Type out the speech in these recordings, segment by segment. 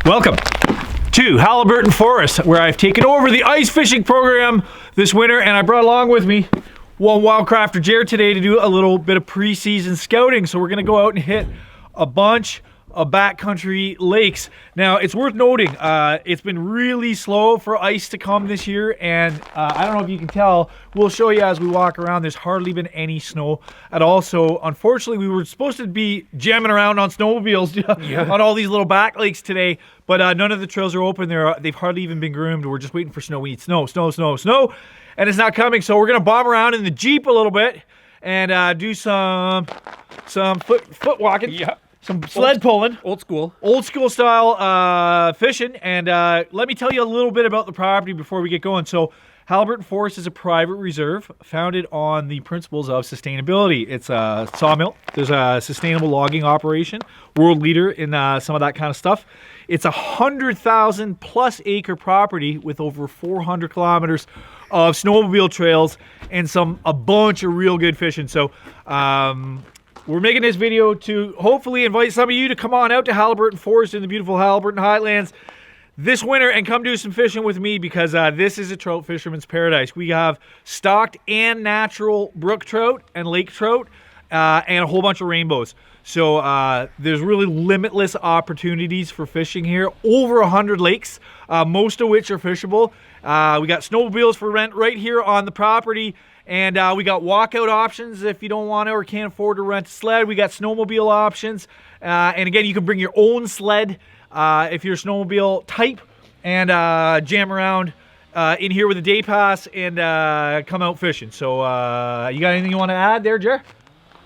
Welcome to Haliburton Forest, where I've taken over the ice fishing program this winter, and I brought along with me one Wildcrafter Jared today to do a little bit of preseason scouting. So we're going to go out and hit a bunch of backcountry lakes. Now, it's worth noting, it's been really slow for ice to come this year, and I don't know if you can tell, we'll show you as we walk around, there's hardly been any snow at all. So unfortunately, we were supposed to be jamming around on snowmobiles on all these little back lakes today, but none of the trails are open. They've hardly even been groomed. We're just waiting for snow. We need snow, and it's not coming. So we're gonna bomb around in the Jeep a little bit and do some foot walking. Yeah. Some sled pulling. Old school style fishing. And let me tell you a little bit about the property before we get going. So Haliburton Forest is a private reserve founded on the principles of sustainability. It's a sawmill. There's a sustainable logging operation, world leader in some of that kind of stuff. It's 100,000 plus acre property with over 400 kilometers of snowmobile trails and a bunch of real good fishing. So we're making this video to hopefully invite some of you to come on out to Haliburton Forest in the beautiful Haliburton Highlands this winter and come do some fishing with me, because this is a trout fisherman's paradise. We have stocked and natural brook trout and lake trout and a whole bunch of rainbows. So there's really limitless opportunities for fishing here. Over 100 lakes, most of which are fishable. We got snowmobiles for rent right here on the property. And we got walkout options if you don't want to or can't afford to rent a sled. We got snowmobile options. And again, you can bring your own sled if you're a snowmobile type and jam around in here with a day pass and come out fishing. So you got anything you want to add there, Jer?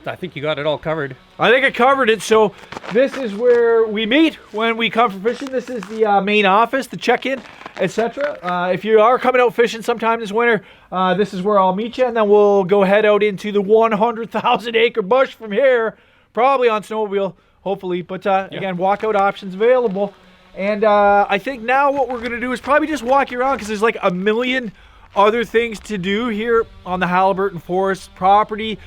I think you got it all covered. I think I covered it. So this is where we meet when we come for fishing. This is the main office, the check-in, etc. If you are coming out fishing sometime this winter, this is where I'll meet you, and then we'll go head out into the 100,000 acre bush from here, probably on snowmobile, hopefully. But again, walkout options available. And I think now what we're going to do is probably just walk you around, because there's like a million other things to do here on the Haliburton Forest property.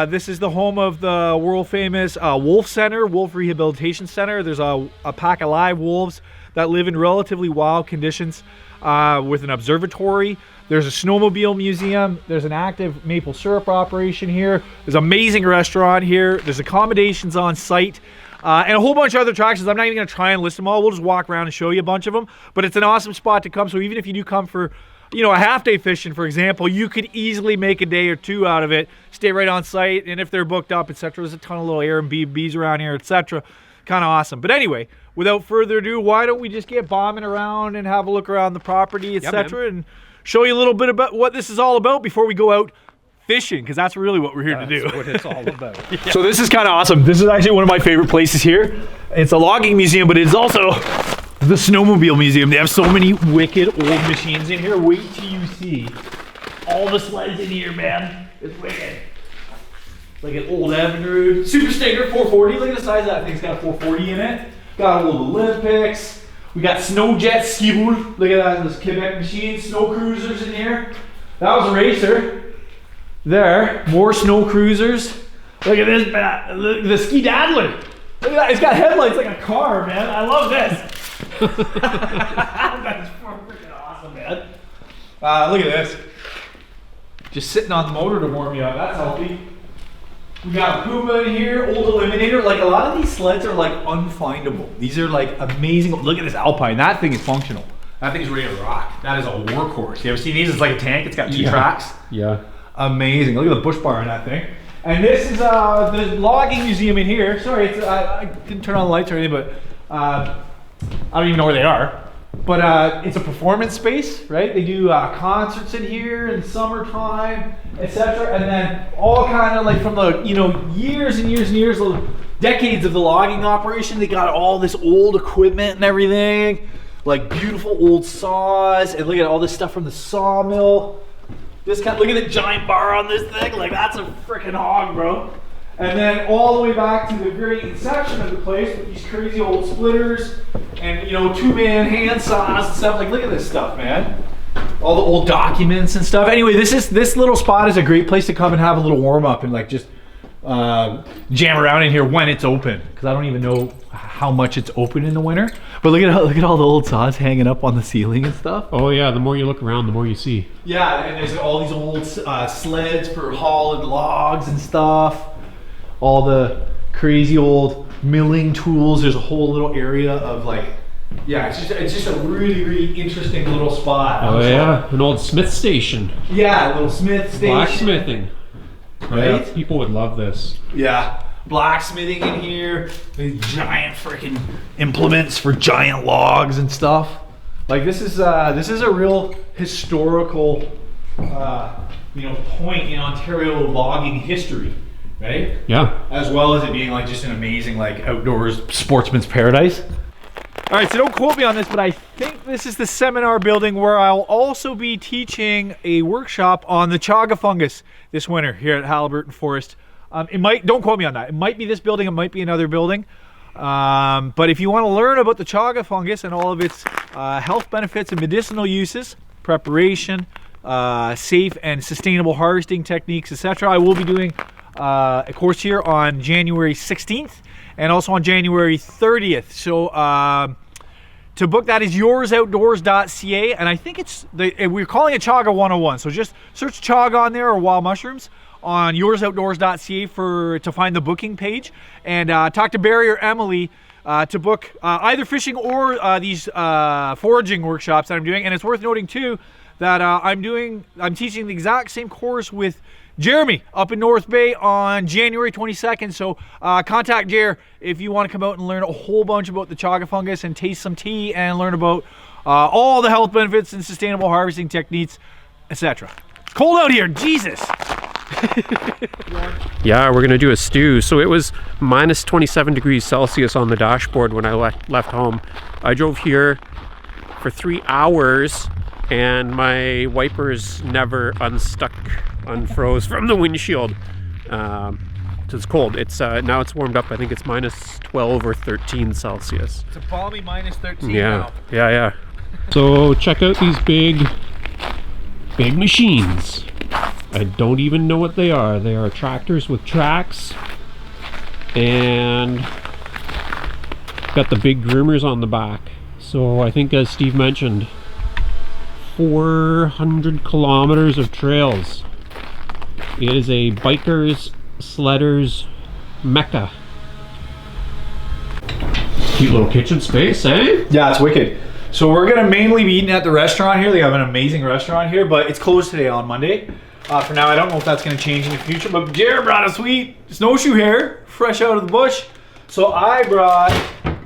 This is the home of the world famous Wolf Center, Wolf Rehabilitation Center. There's a pack of live wolves that live in relatively wild conditions with an observatory. There's a snowmobile museum. There's an active maple syrup operation here. There's an amazing restaurant here. There's accommodations on site. And a whole bunch of other attractions. I'm not even going to try and list them all. We'll just walk around and show you a bunch of them. But it's an awesome spot to come. So even if you do come for a half-day fishing, for example, you could easily make a day or two out of it, stay right on site, and if they're booked up, etc., there's a ton of little Airbnbs around here, etc. Kind of awesome. But anyway, without further ado, why don't we just get bombing around and have a look around the property, etc., and show you a little bit about what this is all about before we go out fishing, because that's really what we're here to do. That's what it's all about. Yeah. So this is kind of awesome. This is actually one of my favorite places here. It's a logging museum, but it's also the snowmobile museum. They have so many wicked old machines in here. Wait till you see all the sleds in here, man. It's wicked. Like an old Evinrude Super Stinger 440. Look at the size of that thing. It's got a 440 in it. Got a little Olympics. We got Snowjet skidoo. Look at that. This Quebec machine. Snow cruisers in here. That was a racer. There. More snow cruisers. Look at this. Look at the ski daddler. Look at that. It's got headlights like a car, man. I love this. That's freaking awesome, man. Look at this. Just sitting on the motor to warm you up. That's healthy. We got a Puma in here, old Eliminator. Like, a lot of these sleds are like unfindable. These are like amazing. Look at this Alpine. That thing is functional. That thing's ready to rock. That is a workhorse. You ever seen these? It's like a tank. It's got two tracks. Yeah. Amazing. Look at the bush bar on that thing. And this is the logging museum in here. Sorry, it's, I didn't turn on the lights or anything, but I don't even know where they are. But it's a performance space, right? They do concerts in here in summertime, etc. And then all kind of like from the, years and years and years, decades of the logging operation, they got all this old equipment and everything. Like beautiful old saws, and look at all this stuff from the sawmill. Look at the giant bar on this thing. Like, that's a freaking hog, bro. And then all the way back to the very inception of the place with these crazy old splitters and, two-man hand saws and stuff. Like, look at this stuff, man. All the old documents and stuff. Anyway, this little spot is a great place to come and have a little warm-up and like just jam around in here when it's open, because I don't even know how much it's open in the winter. But look at all the old saws hanging up on the ceiling and stuff. Oh yeah, the more you look around, the more you see. Yeah, and there's all these old sleds for hauling logs and stuff. All the crazy old milling tools. There's a whole little area of like, yeah, it's just a really, really interesting little spot. Oh yeah, an old smith station. Yeah, a little smith station. Blacksmithing. Right? Yeah, people would love this. Yeah, blacksmithing in here. These giant freaking implements for giant logs and stuff. Like this is a real historical, point in Ontario logging history, right? Yeah. As well as it being like just an amazing like outdoors sportsman's paradise. All right, so don't quote me on this, but I think this is the seminar building where I'll also be teaching a workshop on the chaga fungus this winter here at Haliburton Forest. Don't quote me on that. It might be this building, it might be another building. But if you want to learn about the chaga fungus and all of its health benefits and medicinal uses, preparation, safe and sustainable harvesting techniques, etc., I will be doing a course here on January 16th. And also on January 30th. So to book that is yoursoutdoors.ca, and I think we're calling it Chaga 101. So just search Chaga on there or wild mushrooms on yoursoutdoors.ca to find the booking page, and talk to Barry or Emily to book either fishing or these foraging workshops that I'm doing. And it's worth noting too that I'm teaching the exact same course with Jeremy up in North Bay on January 22nd. So contact Jer if you want to come out and learn a whole bunch about the chaga fungus and taste some tea and learn about all the health benefits and sustainable harvesting techniques, etc. It's cold out here, Jesus. Yeah, we're gonna do a stew. So it was minus 27 degrees Celsius on the dashboard when I left home. I drove here for 3 hours and my wipers never unfroze from the windshield. So it's cold. It's now it's warmed up. I think it's minus 12 or 13 Celsius. It's a balmy minus 13 now. Yeah. So check out these big machines. I don't even know what they are. They are tractors with tracks, and got the big groomers on the back. So I think, as Steve mentioned, 400 kilometers of trails. It is a bikers, sledders mecca. Cute little kitchen space, eh? Yeah, it's wicked. So we're gonna mainly be eating at the restaurant here. They have an amazing restaurant here, but it's closed today on Monday. For now, I don't know if that's gonna change in the future, but Jared brought a sweet snowshoe hair, fresh out of the bush. So I brought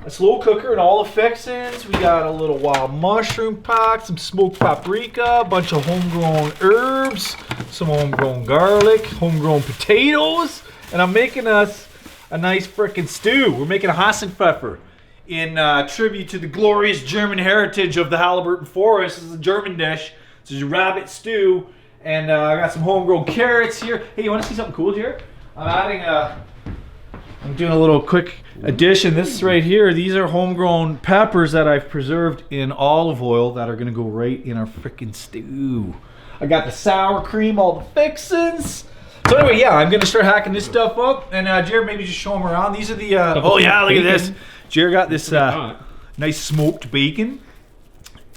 a slow cooker and all the fixings. We got a little wild mushroom pack, some smoked paprika, a bunch of homegrown herbs, some homegrown garlic, homegrown potatoes, and I'm making us a nice frickin' stew. We're making a Hassenpfeffer in tribute to the glorious German heritage of the Haliburton Forest. This is a German dish. This is a rabbit stew, and I got some homegrown carrots here. Hey, you want to see something cool, Jared? I'm doing a little quick addition. This right here, these are homegrown peppers that I've preserved in olive oil that are gonna go right in our frickin' stew. I got the sour cream, all the fixins. So anyway, yeah, I'm gonna start hacking this stuff up, and Jared, maybe just show them around. These are the, oh yeah, look at this. Jared got this nice smoked bacon.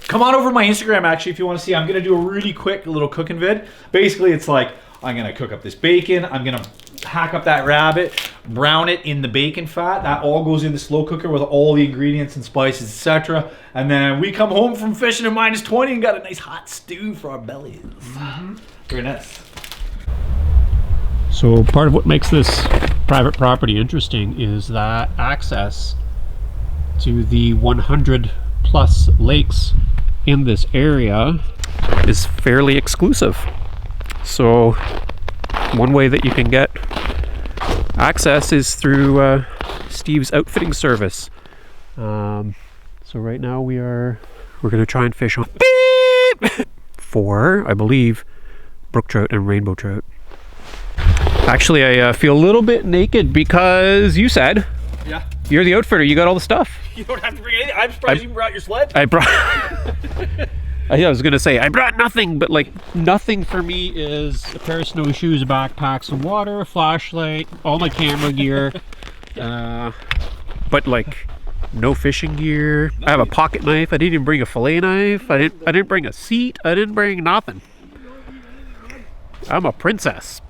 Come on over to my Instagram, actually, if you want to see. I'm gonna do a really quick little cooking vid. Basically, it's like, I'm gonna cook up this bacon, I'm gonna hack up that rabbit, brown it in the bacon fat. That all goes in the slow cooker with all the ingredients and spices, etc. And then we come home from fishing at minus 20 and got a nice hot stew for our bellies. Very nice. So part of what makes this private property interesting is that access to the 100 plus lakes in this area is fairly exclusive. So one way that you can get access is through Steve's outfitting service. So right now we're going to try and fish on for, I believe, brook trout and rainbow trout. Actually, I feel a little bit naked because you said you're the outfitter. You got all the stuff. You don't have to bring anything. I'm surprised you brought your sled. I brought. I was gonna say I brought nothing, but like nothing for me is a pair of snowshoes, a backpack, some water, a flashlight, all my camera gear. But like no fishing gear. I have a pocket knife. I didn't even bring a fillet knife. I didn't bring a seat. I didn't bring nothing. I'm a princess.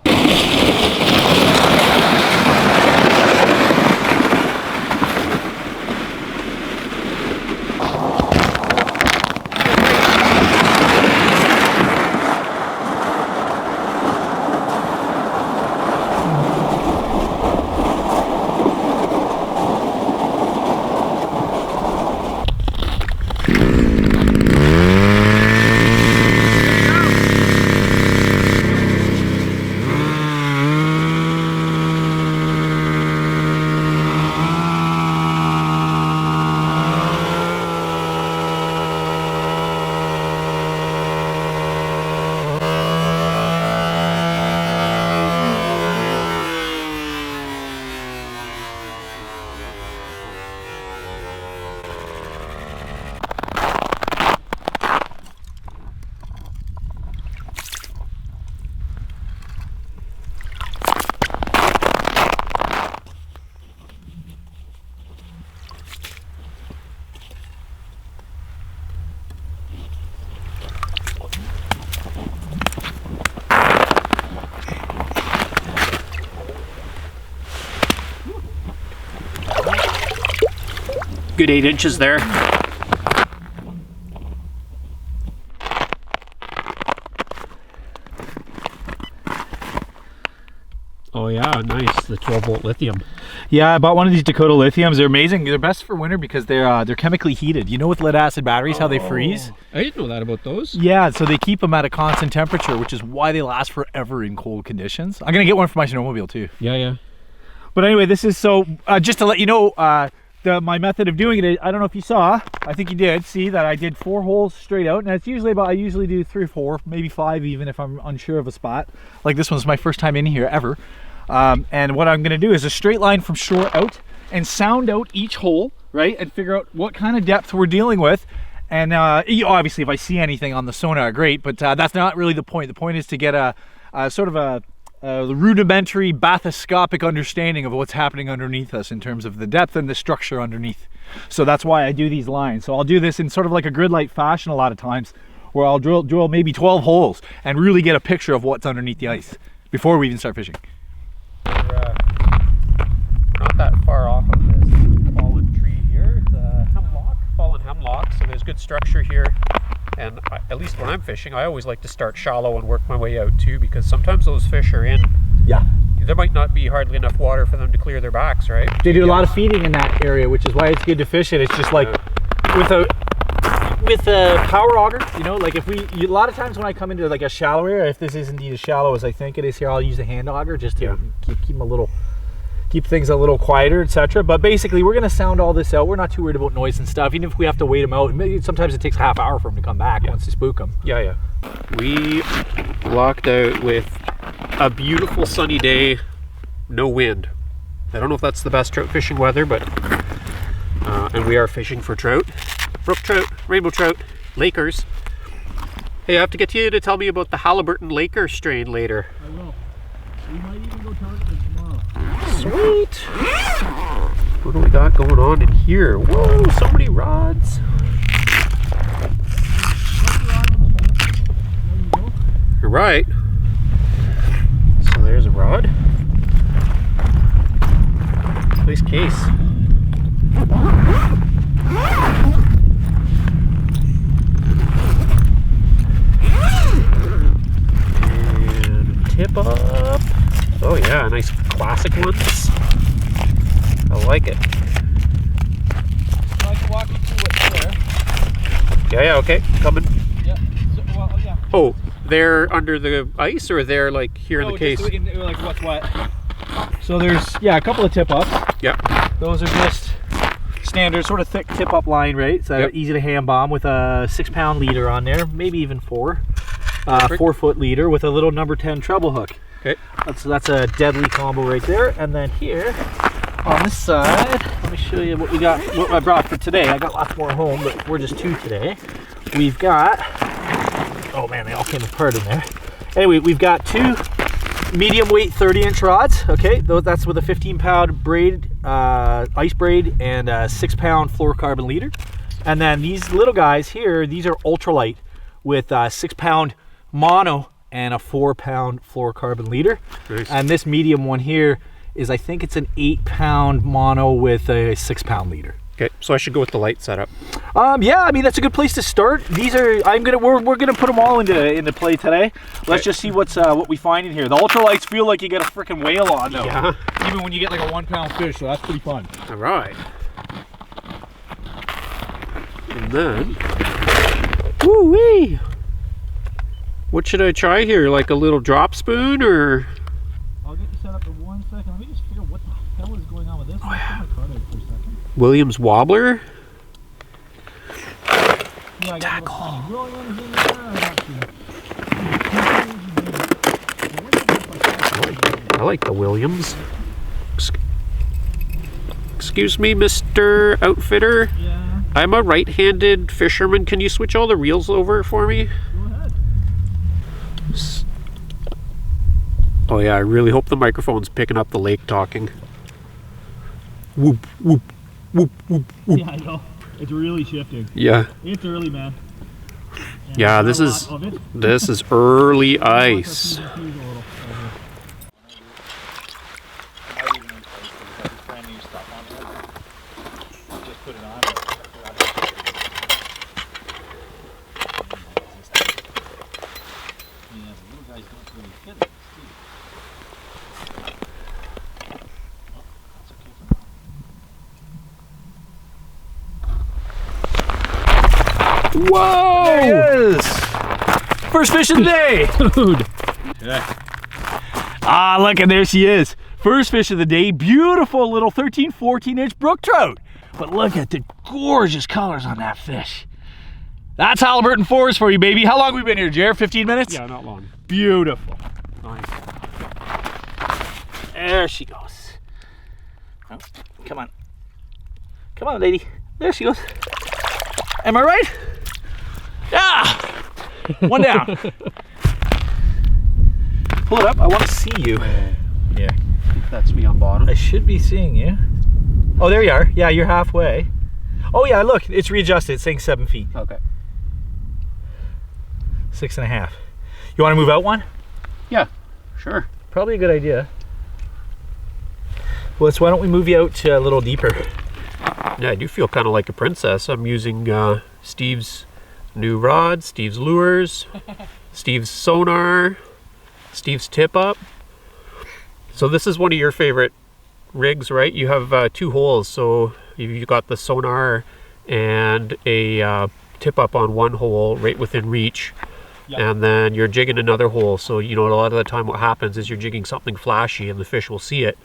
Good 8 inches there. Oh yeah, nice. The 12-volt lithium. Yeah, I bought one of these Dakota lithiums. They're amazing. They're best for winter because they're chemically heated. You know, with lead acid batteries, how they freeze? I didn't know that about those. Yeah, so they keep them at a constant temperature, which is why they last forever in cold conditions. I'm gonna get one for my snowmobile too. Yeah. But anyway, this is so just to let you know, my method of doing it. I don't know if you saw. I think you did see that I did 4 holes straight out, and it's usually about. I usually do 3 or 4, maybe 5, even if I'm unsure of a spot. Like this one's my first time in here ever. And what I'm gonna do is a straight line from shore out and sound out each hole, right, and figure out what kind of depth we're dealing with. And obviously, if I see anything on the sonar, great. But that's not really the point. The point is to get a sort of a rudimentary bathoscopic understanding of what's happening underneath us in terms of the depth and the structure underneath. So that's why I do these lines. So I'll do this in sort of like a grid light fashion a lot of times, where I'll drill maybe 12 holes and really get a picture of what's underneath the ice before we even start fishing. We're not that far off of this fallen tree here. It's a fallen hemlock, so there's good structure here. And at least when I'm fishing, I always like to start shallow and work my way out too, because sometimes those fish are in. Yeah. There might not be hardly enough water for them to clear their backs, right? They do a lot of feeding in that area, which is why it's good to fish it. It's just like with a power auger, you know, like if a lot of times when I come into like a shallow area, if this is indeed as shallow as I think it is here, I'll use a hand auger just to keep things a little quieter, etc. But basically, we're gonna sound all this out. We're not too worried about noise and stuff, even if we have to wait them out. Maybe sometimes it takes a half hour for them to come back once they spook them. Yeah. We walked out with a beautiful sunny day, no wind. I don't know if that's the best trout fishing weather, but and we are fishing for trout, brook trout, rainbow trout, lakers. Hey, I have to get you to tell me about the Haliburton Laker strain later. I will. We might even go target them tomorrow. Sweet. What do we got going on in here? Whoa, so many rods. You're right. So there's a rod. Nice case. And tip up. Oh yeah, nice classic ones. I like it. So I can walk you through what's there. Yeah, okay, coming. Yeah. Yeah. Oh, they're under the ice, or they're like here in the case? Just so we can, like what's what. So there's a couple of tip ups. Yeah. Those are just standard sort of thick tip up line, right? So easy to hand bomb with a 6-pound leader on there, maybe even 4. 4-foot leader with a little number 10 treble hook. Okay. That's a deadly combo right there. And then here on this side, let me show you what we got, what I brought for today. I got lots more home, but we're just 2 today. We've got Oh man, they all came apart in there. Anyway, we've got 2 medium weight 30-inch rods. Okay, that's with a 15-pound braid, ice braid, and a 6-pound fluorocarbon leader. And then these little guys here, these are ultralight with a 6-pound mono and a 4-pound fluorocarbon leader. Nice. And this medium one here is, I think it's an 8-pound mono with a 6-pound leader. Okay, so I should go with the light setup. Yeah, I mean that's a good place to start. These are we're gonna put them all into play today. Let's just see what we find in here. The ultralights feel like you get a freaking whale on though. Yeah. Even when you get like a 1-pound fish, so that's pretty fun. All right. And then, woo-wee. What should I try here? Like a little drop spoon or? I'll get you set up in 1 second. Let me just figure out what the hell is going on with this. Oh, yeah. I'll put my card out for a second. Williams wobbler. Yeah, I got Tackle. Williams in there. I like the Williams. Excuse me, Mr. Outfitter. Yeah, I'm a right-handed fisherman. Can you switch all the reels over for me? go ahead. Oh yeah, I really hope the microphone's picking up the lake talking. Whoop, whoop, whoop, whoop, whoop. Yeah, I know. It's really shifting. Yeah, It's early, man. yeah, this is early ice. Whoa! Yes! First fish of the day! Dude. Ah, look, and there she is. First fish of the day. Beautiful little 13, 14-inch brook trout. But look at the gorgeous colors on that fish. That's Haliburton 4s for you, baby. How long have we been here, Jared? 15 minutes? Yeah, not long. Beautiful. Nice. There she goes. Oh, come on. Come on, lady. There she goes. Am I right? Yeah! One down. Pull it up. I want to see you. Yeah. That's me on bottom. I should be seeing you. Oh, there you are. Yeah, you're halfway. Oh, yeah, look. It's readjusted. It's saying 7 feet. Okay. 6.5. You want to move out one? Yeah, sure. Probably a good idea. Well, so why don't we move you out a little deeper? Yeah, I do feel kind of like a princess. I'm using Steve's new rod, Steve's lures, Steve's sonar, Steve's tip up. So this is one of your favorite rigs, right? You have 2 holes, so you've got the sonar and a tip up on one hole right within reach. Yep. And then you're jigging another hole. So, you know, a lot of the time what happens is you're jigging something flashy and the fish will see it.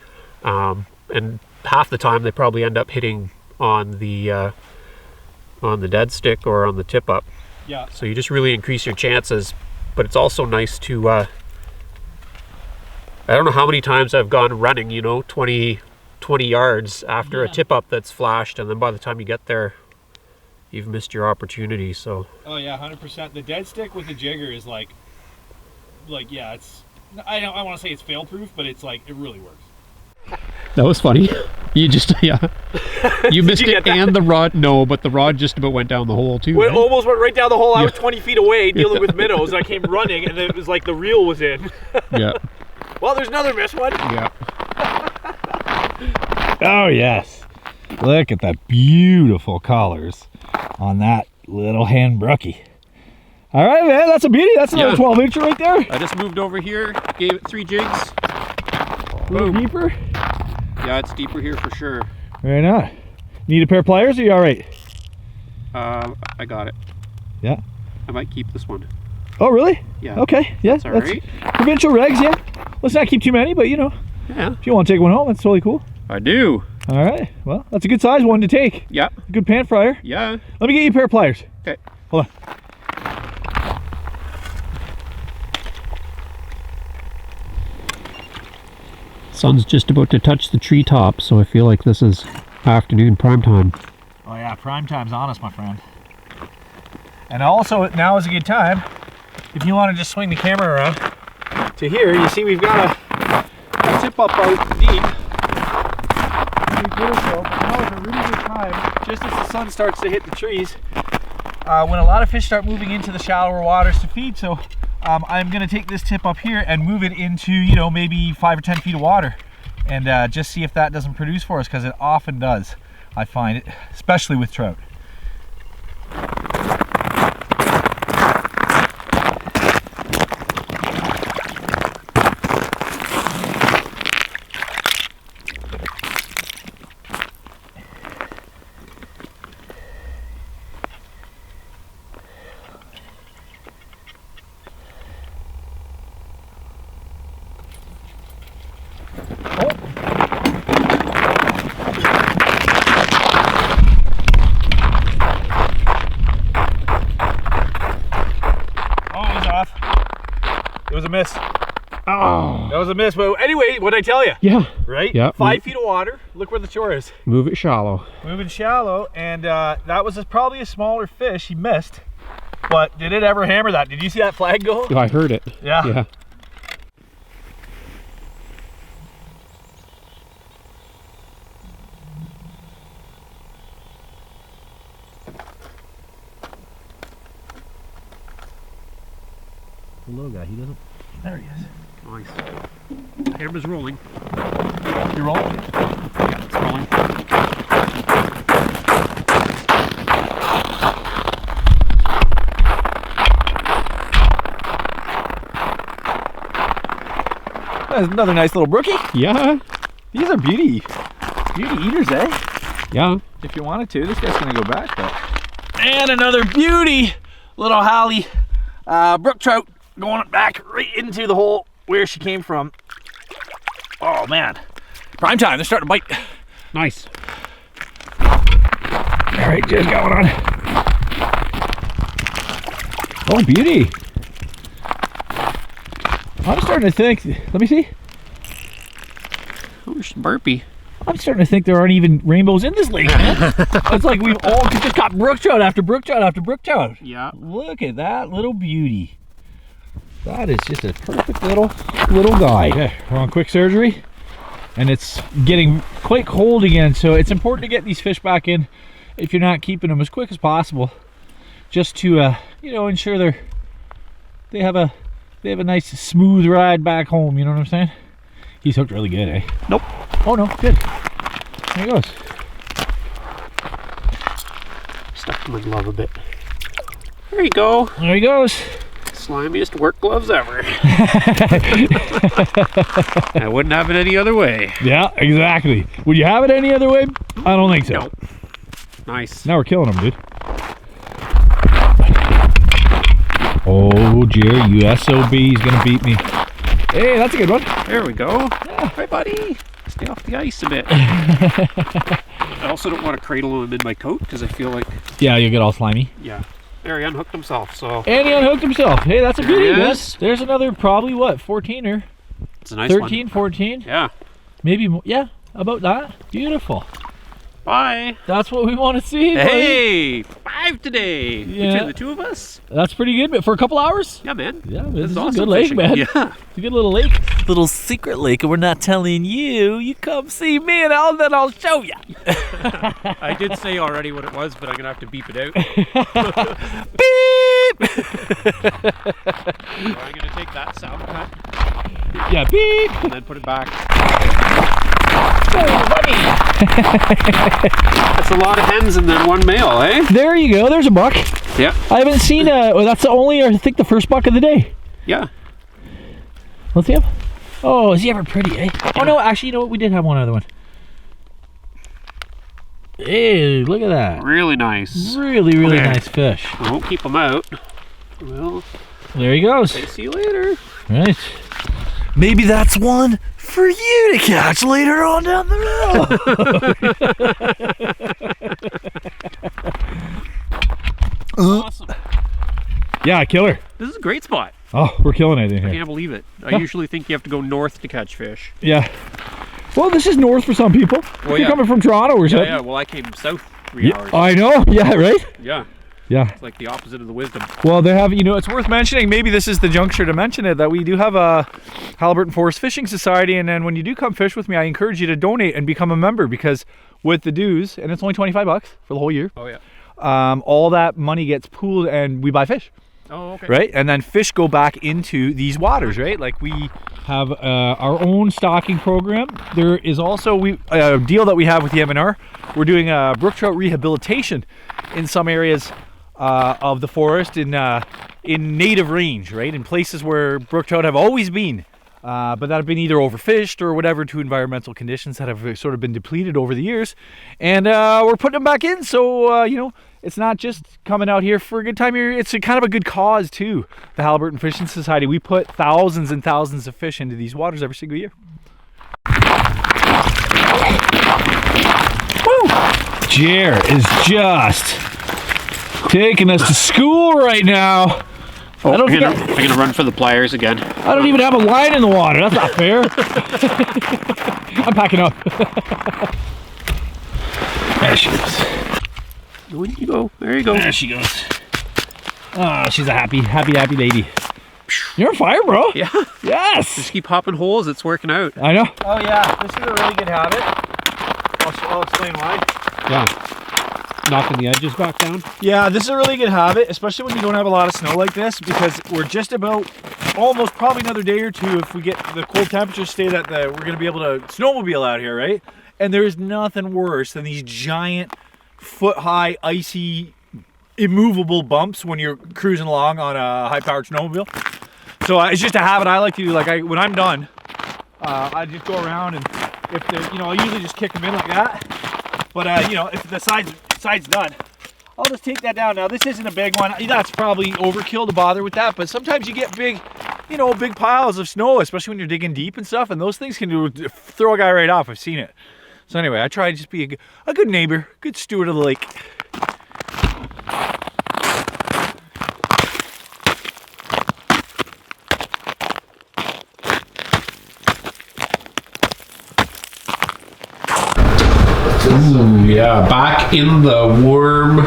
And half the time they probably end up hitting on the dead stick or on the tip up. Yeah. So you just really increase your chances. But it's also nice to, I don't know how many times I've gone running, you know, 20 yards after a tip up that's flashed. And then by the time you get there, you've missed your opportunity. So. Oh yeah, 100%. The dead stick with the jigger is like yeah, it's. I want to say it's fail proof, but it's like it really works. That was funny. You just, yeah. You missed it and the rod. No, but the rod just about went down the hole too. Well, it right? almost went right down the hole. I was 20 feet away dealing with minnows, and I came running, and it was like the reel was in. Yeah. Well, there's another missed one. Yeah. Oh, yes. Look at that beautiful colors on that little hand brookie. All right, man, that's a beauty. That's another 12-incher right there. I just moved over here, gave it 3 jigs. A little deeper. Yeah, it's deeper here for sure. Right on. Need a pair of pliers, or are you all right? I got it. Yeah. I might keep this one. Oh, really? Yeah. Okay, yeah. That's all right. Provincial regs, yeah. Let's not keep too many, but you know, Yeah. if you want to take one home, that's totally cool. I do. All right. Well, that's a good size one to take. Yeah. A good pan fryer. Yeah. Let me get you a pair of pliers. Okay. Hold on. Sun's just about to touch the treetop, so I feel like this is afternoon prime time. Oh yeah, prime time's on us, my friend. And also, now is a good time if you want to just swing the camera around to here, you see we've got a tip up out deep. Pretty beautiful, but now is a really good time, just as the sun starts to hit the trees, when a lot of fish start moving into the shallower waters to feed. So I'm going to take this tip up here and move it into, you know, maybe 5 or 10 feet of water, and just see if that doesn't produce for us, because it often does. I find it, especially with trout. It was a miss. Oh, that was a miss. But anyway, what'd I tell you? Yeah. Right? Yeah. 5 feet of water. Look where the shore is. Move it shallow. Moving shallow, and that was probably a smaller fish. He missed. But did it ever hammer that? Did you see that flag go? Oh, I heard it. Yeah. Yeah. The little guy, he doesn't. There he is. Nice. Camera's rolling. You rolling? Yeah, it's rolling. That's another nice little brookie. Yeah. These are beauty eaters, eh? Yeah. If you wanted to. This guy's gonna go back though. And another beauty little Hallie brook trout going back right into the hole where she came from. Oh man, prime time. They're starting to bite. Nice. All right, just going on. Oh, beauty. I'm starting to think. Let me see. Oh, she's burpy. I'm starting to think there aren't even rainbows in this lake, man. It's like we've all just got brook trout after brook trout after brook trout. Yeah. Look at that little beauty. That is just a perfect little guy. Okay, we're on quick surgery, and it's getting quite cold again, so it's important to get these fish back in if you're not keeping them as quick as possible, just to you know, ensure they have a nice smooth ride back home. You know what I'm saying? He's hooked really good, eh? Nope. Oh no, good. There he goes. Stuck to my glove a bit. There you go. There he goes. Slimiest work gloves ever. I wouldn't have it any other way. Yeah, exactly. Would you have it any other way? I don't think so. Nope. Nice. Now we're killing him, dude. Oh, Jerry, you SOB. He's gonna beat me. Hey, that's a good one. There we go. Yeah. Hi, buddy. Stay off the ice a bit. I also don't want to cradle him in my coat because I feel like, Yeah, you'll get all slimy. yeah. There, he unhooked himself, so. And he unhooked himself. Hey, that's a There beauty, he man. is. There's another probably, what, 14er? It's a nice 13, one. 14? Yeah. Maybe more. Yeah, about that. Beautiful. Bye. That's what we want to see, buddy. Hey, 5 today. Yeah. Between the two of us. That's pretty good, but for a couple hours? Yeah, man. Yeah, this This is a awesome good lake, fishing. man. Yeah. It's a good little lake. Little secret lake, and we're not telling you. You come see me, and then I'll show you. I did say already what it was, but I'm going to have to beep it out. Beep! So I'm going to take that sound cut Yeah, beep! and then put it back. So funny! That's a lot of hens and then one male, eh? There you go, there's a buck. Yeah. I haven't seen well, that's the only, I think, the first buck of the day. Yeah. Let's see him. Oh, is he ever pretty, eh? Oh no, actually, you know what? We did have one other one. Hey, look at that. Really nice. Really, really Okay. nice fish. I won't keep them out. Well, There he goes. see you later. Right. Maybe that's one for you to catch later on down the road. Awesome. Yeah, killer. This is a great spot. Oh, we're killing it in I here. can't believe it. I Huh? usually think you have to go north to catch fish. Yeah. Well, this is north for some people. If Well, you're yeah. coming from Toronto or Yeah, something. yeah. Well, I came south 3 hours. I know. Yeah, right? Yeah. Yeah. It's like the opposite of the wisdom. Well, they have, you know, it's worth mentioning, maybe this is the juncture to mention it, that we do have a Haliburton Forest Fishing Society, and then when you do come fish with me, I encourage you to donate and become a member, because with the dues, and it's only $25 for the whole year. Oh yeah. All that money gets pooled and we buy fish. Oh, okay. Right? And then fish go back into these waters, right? Like we have our own stocking program. There is also a deal that we have with the MNR. We're doing brook trout rehabilitation in some areas of the forest in native range, right? In places where brook trout have always been, but that have been either overfished or whatever to environmental conditions that have sort of been depleted over the years. And we're putting them back in, so, you know, it's not just coming out here for a good time here. It's a kind of a good cause too. The Haliburton Fishing Society, we put thousands and thousands of fish into these waters every single year. Woo! Jer is just taking us to school right now. Oh, I'm gonna run for the pliers again. I don't even have a line in the water. That's not fair. I'm packing up. There she goes. Where did you go? There you go. There she goes. Oh, she's a happy lady. You're on fire, bro. Yeah. Yes. Just keep popping holes. It's working out. I know. Oh yeah, this is a really good habit. I'll explain why. Yeah. Knocking the edges back down. Yeah, this is a really good habit, especially when you don't have a lot of snow like this, because we're just about almost probably another day or two, if we get the cold temperatures stay that we're going to be able to snowmobile out here, right? And there's nothing worse than these giant foot-high, icy, immovable bumps when you're cruising along on a high-powered snowmobile. So it's just a habit I like to do. Like when I'm done, I just go around, and if they're, you know, I usually just kick them in like that. But you know, if the side's done, I'll just take that down. Now this isn't a big one. That's probably overkill to bother with that. But sometimes you get big, you know, big piles of snow, especially when you're digging deep and stuff. And those things can throw a guy right off. I've seen it. So anyway, I try to just be a good neighbor, good steward of the lake. Ooh, yeah. Back in the warm.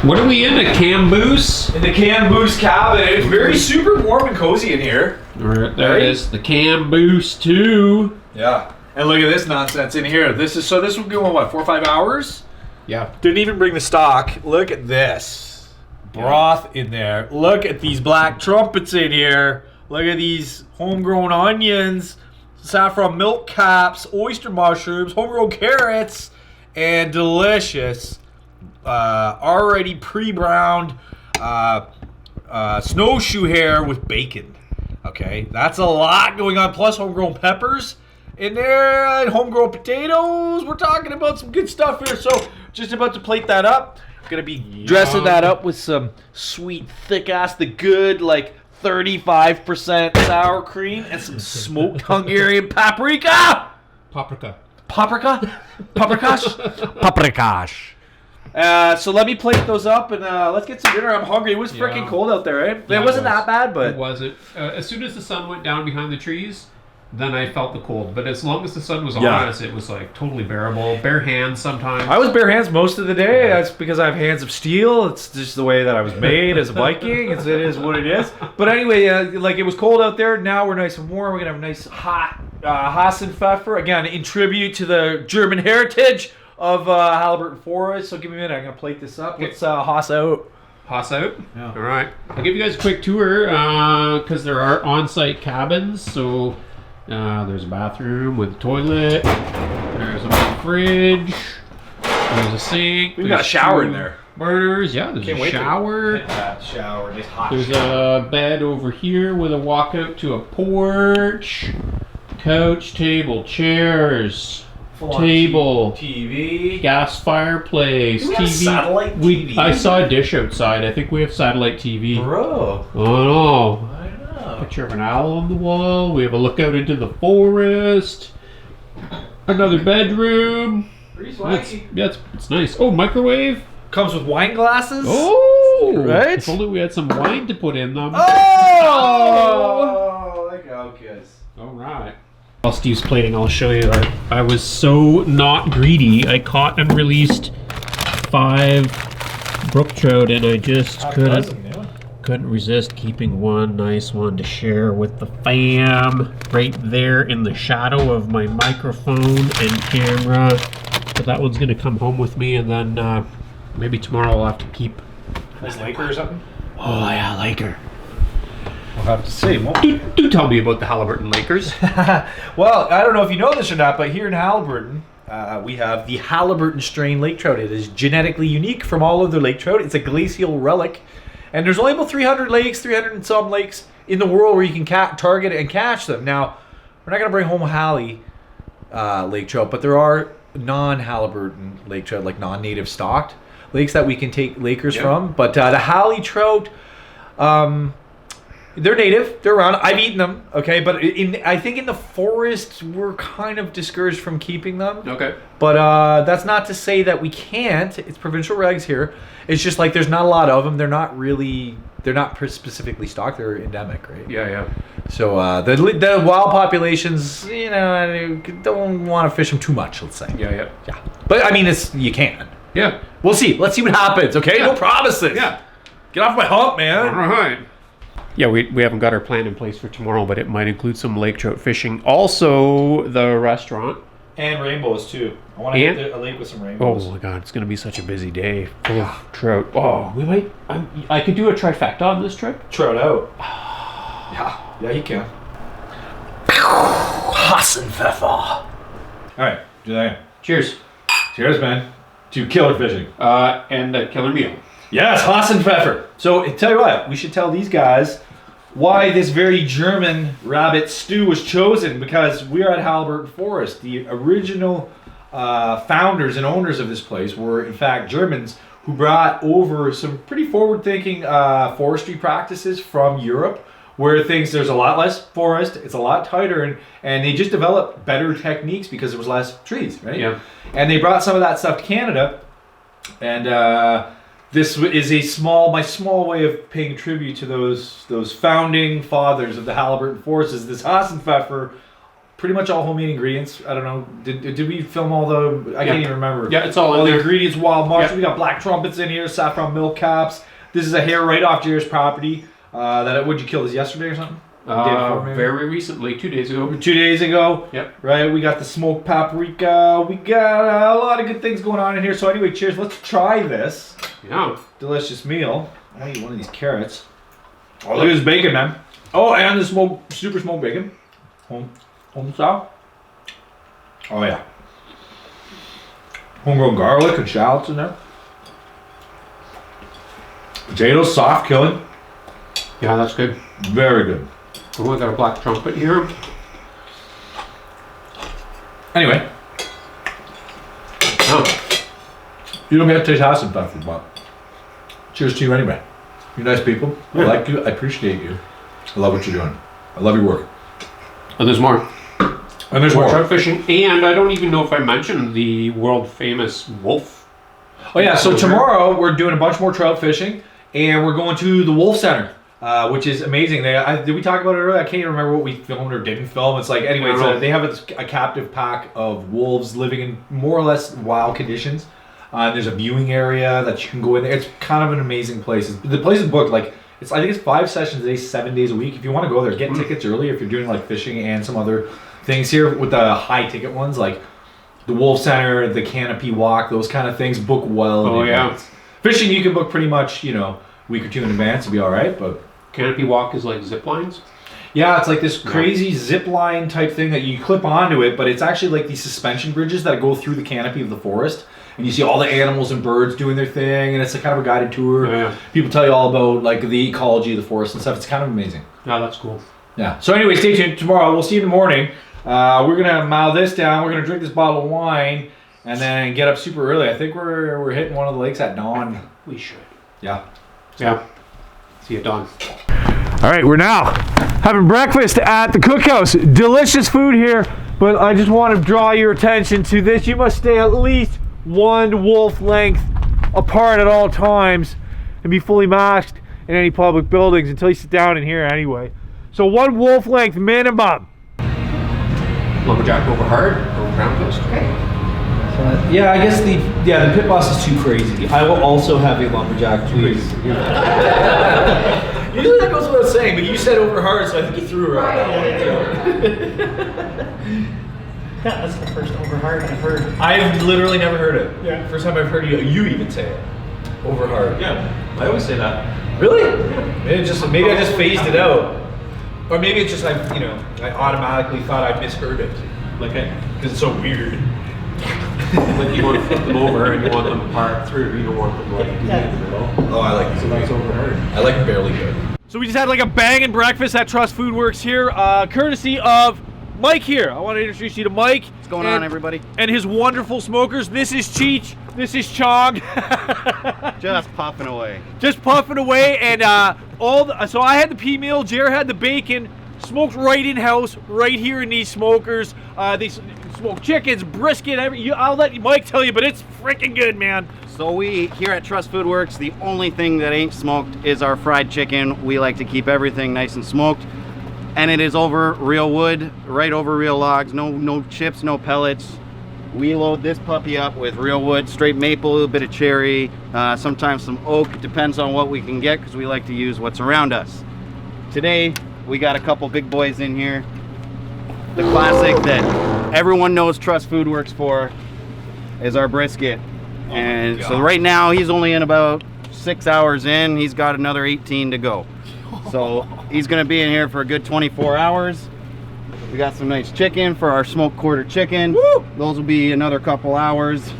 What are we in? A caboose? In the caboose cabin. It's very super warm and cozy in here. Right, there it is. The caboose too. Yeah. And look at this nonsense in here. This will go on what, 4 or 5 hours? Yeah. Didn't even bring the stock. Look at this. Broth in there. Look at these black trumpets in here. Look at these homegrown onions, saffron milk caps, oyster mushrooms, homegrown carrots, and delicious, already pre-browned snowshoe hair with bacon. Okay, that's a lot going on. Plus homegrown peppers in there and homegrown potatoes. We're talking about some good stuff here. So just about to plate that up. Gonna be dressing that up with some sweet, thick ass, the good, like 35% sour cream and some smoked Hungarian paprika. Paprikash. So let me plate those up and let's get some dinner. I'm hungry. It was freaking cold out there, right? Yeah, it wasn't that bad, but it wasn't. As soon as the sun went down behind the trees, then I felt the cold. But as long as the sun was on us, it was like totally bearable. Bare hands sometimes. I was bare hands most of the day. That's because I have hands of steel. It's just the way that I was made as a Viking. It is what it is. But anyway, like it was cold out there. Now we're nice and warm. We're gonna have a nice hot Hassenpfeffer, again in tribute to the German heritage of Haliburton Forest. So give me a minute. I'm gonna plate this up. Let's Hass out. Hass out? Yeah. All right. I'll give you guys a quick tour because there are on-site cabins. So there's a bathroom with a toilet. There's a fridge. There's a sink. We've got a shower in there. Burners. Yeah, there's a shower. Shower. Nice hot There's a bed over here with a walkout to a porch. Couch, table, chairs. Table, TV, gas fireplace, we have TV. satellite TV. I saw a dish outside. I think we have satellite TV. Bro. Oh no! I know. Picture of an owl on the wall. We have a lookout into the forest. Another bedroom. Pretty swaggy. It's nice. Oh, microwave. Comes with wine glasses. Oh, right. If only we had some wine to put in them. Oh, like how kids. All right. While Steve's plating, I'll show you that I was so not greedy. I caught and released 5 brook trout, and I just couldn't resist keeping one nice one to share with the fam right there in the shadow of my microphone and camera. But that one's gonna come home with me, and then maybe tomorrow I'll have to keep. Nice Laker or something? Oh yeah, Laker. We'll have to see. Do tell me about the Haliburton Lakers. Well, I don't know if you know this or not, but here in Haliburton, we have the Haliburton strain lake trout. It is genetically unique from all other lake trout. It's a glacial relic. And there's only about 300 lakes, 300 and some lakes in the world where you can target and catch them. Now, we're not going to bring home Hali lake trout, but there are non-Haliburton lake trout, like non-native stocked lakes that we can take Lakers from. But the Hali trout, they're native. They're around. I've eaten them, okay? But I think in the forest, we're kind of discouraged from keeping them. Okay. But that's not to say that we can't. It's provincial regs here. It's just like there's not a lot of them. They're not specifically stocked. They're endemic, right? Yeah. So the wild populations, don't want to fish them too much, let's say. Yeah. But I mean, you can. Yeah. We'll see. Let's see what happens, okay? Yeah. No promises. Yeah. Get off my hump, man. All right. Yeah, we haven't got our plan in place for tomorrow, but it might include some lake trout fishing. Also, the restaurant. And rainbows, too. I want to hit a lake with some Oh rainbows. my god, it's going to be such a busy day full of trout. Oh, we might. I could do a trifecta on this trip. Trout out. Yeah, you can. Hassenpfeffer. All right, do that. Cheers. Cheers, man. To killer fishing. And a killer meal. Yes, Hassenpfeffer. So, tell you what, we should tell these guys why this very German rabbit stew was chosen, because we are at Haliburton Forest. The original founders and owners of this place were, in fact, Germans who brought over some pretty forward-thinking forestry practices from Europe, where there's a lot less forest, it's a lot tighter, and they just developed better techniques because there was less trees, right? Yeah. And they brought some of that stuff to Canada, and this is my small way of paying tribute to those founding fathers of the Haliburton Forest. Is this Hassenpfeffer, pretty much all homemade ingredients. I don't know, did we film all the? I can't even remember. Yeah, it's all in the there. ingredients. Wild mushrooms. Yeah. We got black trumpets in here, saffron milk caps. This is a hair right off Jared's property. Would you kill this yesterday or something? The day before, maybe? Very recently, 2 days ago. 2 days ago. Yep. Right, we got the smoked paprika. We got a lot of good things going on in here. So anyway, cheers. Let's try this Yeah. delicious meal. I want to eat one of these carrots. Oh, look at this bacon, man. Oh, and the super smoked bacon. Home style. Oh yeah. Homegrown garlic and shallots in there. Potatoes, soft killing. Yeah, that's good. Very good. We got a black trumpet here. Anyway, you don't get to taste Hassenpfeffer, but cheers to you anyway. You're nice people. I like you. I appreciate you. I love what you're doing. I love your work. And there's more. And there's more. Trout fishing. And I don't even know if I mentioned the world famous wolf. Oh yeah, so tomorrow we're doing a bunch more trout fishing, and we're going to the Wolf Center, which is amazing. Did we talk about it earlier? I can't even remember what we filmed or didn't film. It's like, anyway, they have a captive pack of wolves living in more or less wild conditions. There's a viewing area that you can go in there. It's kind of an amazing place. The place is booked, like, I think it's 5 sessions a day, 7 days a week. If you want to go there, get tickets early if you're doing like fishing and some other things here with the high ticket ones, like the Wolf Center, the Canopy Walk, those kind of things. Book well. Oh yeah. Fishing you can book pretty much, a week or two in advance to be all right. But Canopy Walk is like zip lines. yeah, it's like this crazy zip line type thing that you clip onto it, but it's actually like these suspension bridges that go through the canopy of the forest. And you see all the animals and birds doing their thing, and it's a kind of a guided tour. Yeah. People tell you all about like the ecology of the forest and stuff. It's kind of amazing. Yeah, that's cool. Yeah. So anyway, stay tuned. Tomorrow, we'll see you in the morning. We're gonna mow this down. We're gonna drink this bottle of wine, and then get up super early. I think we're hitting one of the lakes at dawn. We should. Yeah. Yeah. See you at dawn. All right, we're now having breakfast at the cookhouse. Delicious food here, but I just want to draw your attention to this. You must stay at least 1 wolf length apart at all times and be fully masked in any public buildings until you sit down in here anyway. So 1 wolf length minimum. Lumberjack over hard, over ground coast. Okay. Yeah, I guess the pit boss is too crazy. I will also have a lumberjack, please. Usually that goes without saying, but you said over hard, so I think you threw her out. Yeah, that's the first over hard I've heard. I've literally never heard it. Yeah. First time I've heard you even say it. Over hard. Yeah, I always say that. Really? Maybe I just phased it out. Or maybe it's just I automatically thought I misheard it. Like Because it's so weird. like you want to flip them over and you want them apart through. You don't want them like in the middle. Oh, I like it. So that's over hard. I like it barely good. So we just had like a banging breakfast at Trust Food Works here, courtesy of Mike here. I want to introduce you to Mike. What's going on, everybody? And his wonderful smokers. This is Cheech. This is Chong. Just puffing away. Just puffing away, and so I had the pea meal. Jer had the bacon. Smoked right in house, right here in these smokers. They smoke chickens, brisket. I'll let Mike tell you, but it's freaking good, man. So we here at Trust Food Works, the only thing that ain't smoked is our fried chicken. We like to keep everything nice and smoked, and it is over real wood, right over real logs. No chips, no pellets. We load this puppy up with real wood, straight maple, a bit of cherry, sometimes some oak. It depends on what we can get because we like to use what's around us. Today, we got a couple big boys in here. The classic that everyone knows Trust Food Works for is our brisket. And so right now, he's only in about 6 hours in. He's got another 18 to go. So he's gonna be in here for a good 24 hours. We got some nice chicken for our smoked quarter chicken. Woo! Those will be another couple hours.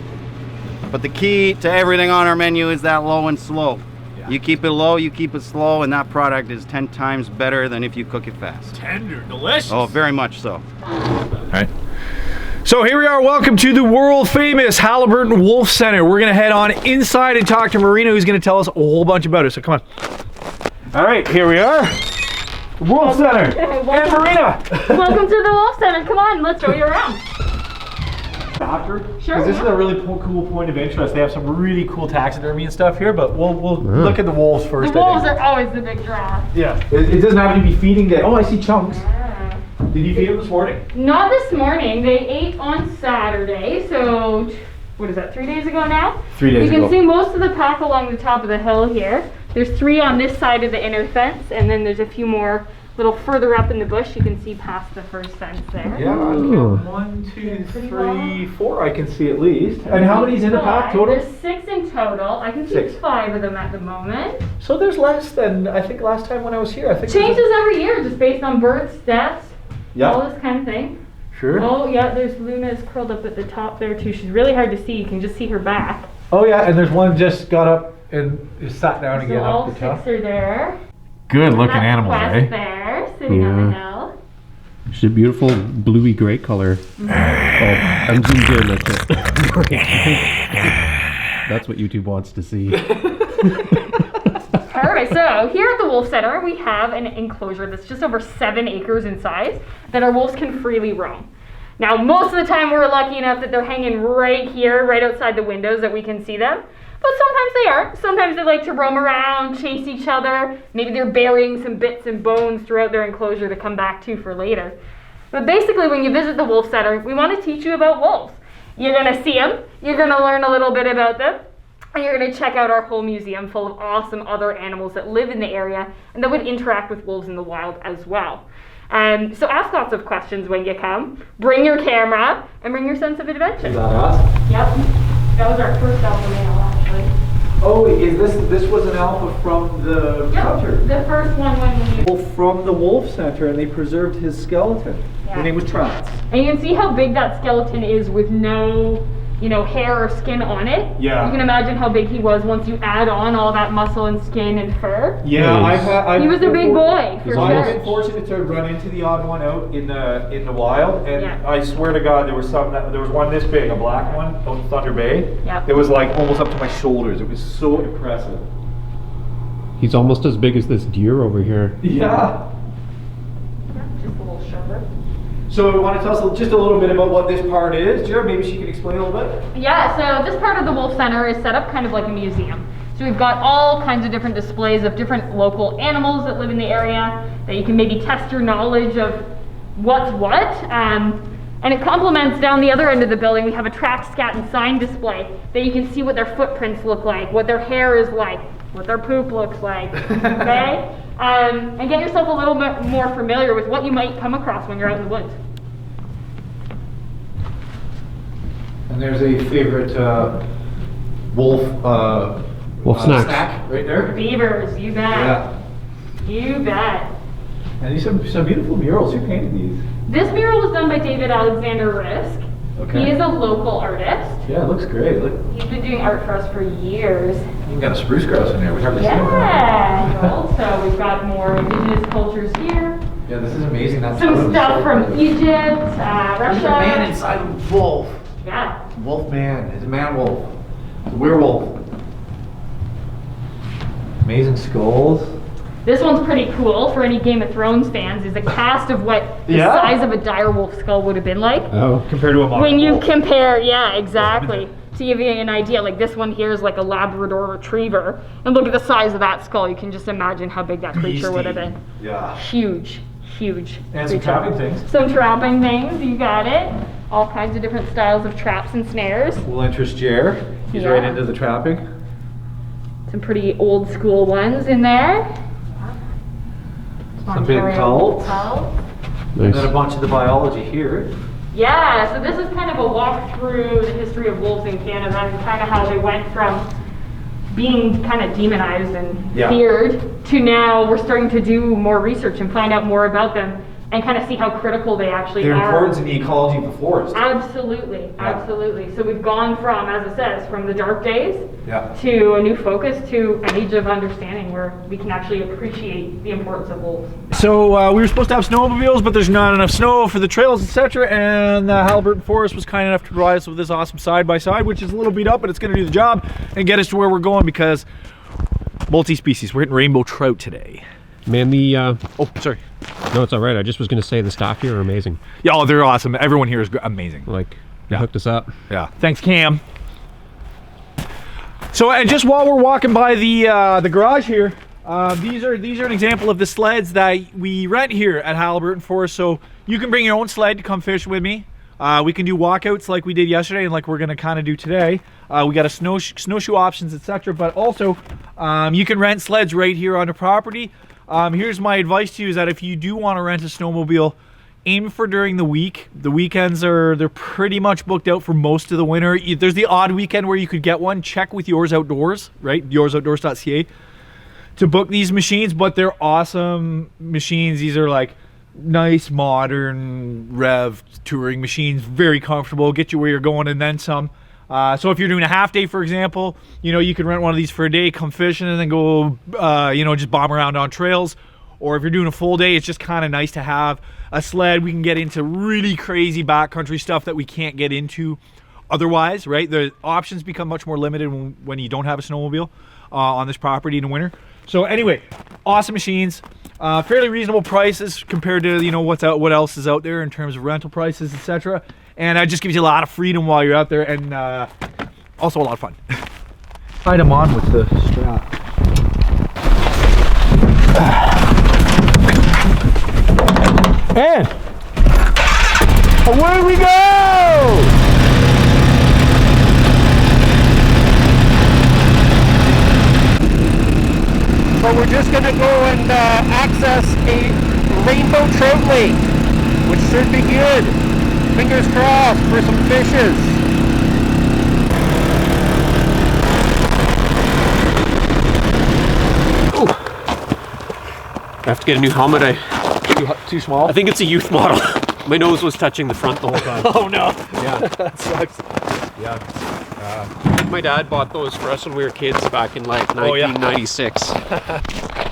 But the key to everything on our menu is that low and slow. Yeah. You keep it low, you keep it slow, and that product is 10 times better than if you cook it fast. Tender, delicious. Oh, very much so. All right. So here we are. Welcome to the world famous Haliburton Wolf Center. We're going to head on inside and talk to Marina, who's going to tell us a whole bunch about it. So come on. All right, here we are. Wolf Center. And Marina. Welcome to the Wolf Center. Come on, let's show you around. Doctor? Sure. Because this is a really cool point of interest. They have some really cool taxidermy and stuff here, but we'll look at the wolves first. The wolves are always the big draw. Yeah. It doesn't have to be feeding day. Oh, I see chunks. Did you feed them this morning? Not this morning. They ate on Saturday, so what is that, 3 days ago now? 3 days ago. You can see most of the pack along the top of the hill here. There's 3 on this side of the inner fence, and then there's a few more a little further up in the bush. You can see past the first fence there. Yeah, I count 1, 2, 3, 4. I can see at least. And how many's in the pack total? There's 6 in total. I can see 5 of them at the moment. So there's less than I think last time when I was here. I think Changes every year just based on births, deaths, yeah. all this kind of thing. Sure. Oh yeah, there's Luna's curled up at the top there too. She's really hard to see. You can just see her back. Oh yeah, and there's one just got up and is sat down So again all up the 6 top. are there. Good looking That's animals, Quest eh? there, sitting on the hill. She's a beautiful bluey gray color. Oh, I'm zoomed in. That's it. That's what YouTube wants to see. Alright, so here at the Wolf Center we have an enclosure that's just over 7 acres in size that our wolves can freely roam. Now most of the time we're lucky enough that they're hanging right here, right outside the windows that we can see them. But sometimes they aren't. Sometimes they like to roam around, chase each other. Maybe they're burying some bits and bones throughout their enclosure to come back to for later. But basically when you visit the Wolf Center, we want to teach you about wolves. You're going to see them, you're going to learn a little bit about them, and you're going to check out our whole museum full of awesome other animals that live in the area and that would interact with wolves in the wild as well. So ask lots of questions when you come. Bring your camera and bring your sense of adventure. Is that us? Yep. That was our first alpha male, actually. Oh, is this was an alpha from the hunter? The first one when we... From the Wolf Center, and they preserved his skeleton. Yeah. His name was TROUT. And you can see how big that skeleton is with no, hair or skin on it. Yeah. You can imagine how big he was once you add on all that muscle and skin and fur. Yeah, He was a big boy, for I've sure. been fortunate to run into the odd one out in the wild, and Yeah. I swear to God, there was one this big, a black one out in Thunder Bay. Yeah. It was like almost up to my shoulders. It was so impressive. He's almost as big as this deer over here. Yeah. Just a little shorter. So you want to tell us just a little bit about what this part is, Jared? Maybe she can explain a little bit. Yeah, so this part of the Wolf Center is set up kind of like a museum. So we've got all kinds of different displays of different local animals that live in the area that you can maybe test your knowledge of what's what. And it complements down the other end of the building. We have a track, scat, and sign display that you can see what their footprints look like, what their hair is like, what their poop looks like, okay? And get yourself a little bit more familiar with what you might come across when you're out in the woods. And there's a favorite wolf snack right there. Beavers, you bet. Yeah. You bet. And these are some beautiful murals. Who painted these? This mural was done by David Alexander Risk. Okay. He is a local artist. Yeah, it looks great. Look, He's been doing art for us for years. you got a spruce grouse in there. We hardly see them. Yeah. Also, we've got more indigenous cultures here. Yeah, this is amazing. That's Some stuff from Egypt, Russia. There's a man inside a wolf. Yeah. Wolf man. It's a man wolf. It's a werewolf. Amazing skulls. This one's pretty cool for any Game of Thrones fans. Is a cast of what the size of a dire wolf skull would have been like. Oh, Compared to a modern When you wolf. compare, yeah, exactly. To give you an idea, like this one here is like a Labrador Retriever. And look at the size of that skull. You can just imagine how big that creature would have been. Yeah. Huge, huge. And some creature. trapping things. Some trapping things, you got it. All kinds of different styles of traps and snares. Will interest Jer. He's Yeah. right into the trapping. Some pretty old school ones in there. Some big cults. And then a nice. bunch of the biology here. Yeah, so this is kind of a walk through the history of wolves in Canada and kind of how they went from being kind of demonized and feared to now we're starting to do more research and find out more about them and kind of see how critical they actually Their are. importance in the ecology of the forest. Absolutely, absolutely. So we've gone from, as it says, from the dark days Yeah. to a new focus to an age of understanding where we can actually appreciate the importance of wolves. So we were supposed to have snowmobiles, but there's not enough snow for the trails, etc. And Haliburton Forest was kind enough to provide us with this awesome side-by-side, which is a little beat up, but it's going to do the job and get us to where we're going because multi-species. We're hitting rainbow trout today. Man, the Oh, sorry. no, it's all right. I just was going to say the staff here are amazing. Yeah, oh, they're awesome. Everyone here is amazing. Like, they Yeah. hooked us up. Yeah. Thanks, Cam. So, and just while we're walking by the garage here, these are an example of the sleds that we rent here at Haliburton Forest. So you can bring your own sled to come fish with me. We can do walkouts like we did yesterday and like we're gonna kind of do today. We got a snowshoe options, etc. But also, you can rent sleds right here on the property. Here's my advice to you: is that if you do want to rent a snowmobile, aim for during the week. The weekends they're pretty much booked out for most of the winter. There's the odd weekend where you could get one. Check with Yours Outdoors, right? yoursoutdoors.ca to book these machines, but they're awesome machines. These are like nice modern rev touring machines, very comfortable, get you where you're going and then some. So if you're doing a half day, for example, you can rent one of these for a day, come fishing, and then go just bomb around on trails. Or if you're doing a full day, it's just kind of nice to have a sled. We can get into really crazy backcountry stuff that we can't get into otherwise, right? The options become much more limited when you don't have a snowmobile on this property in the winter. So anyway, awesome machines, fairly reasonable prices compared to what else is out there in terms of rental prices, etc. And it just gives you a lot of freedom while you're out there, and also a lot of fun. Tie them on with the strap. And away we go! But we're just going to go and access a rainbow trout lake, which should be good. Fingers crossed for some fishes. Ooh. I have to get a new helmet. Too small? I think it's a youth model. My nose was touching the front the whole time. Oh no! Yeah. That sucks. Yeah. My dad bought those for us when we were kids back in like 1996.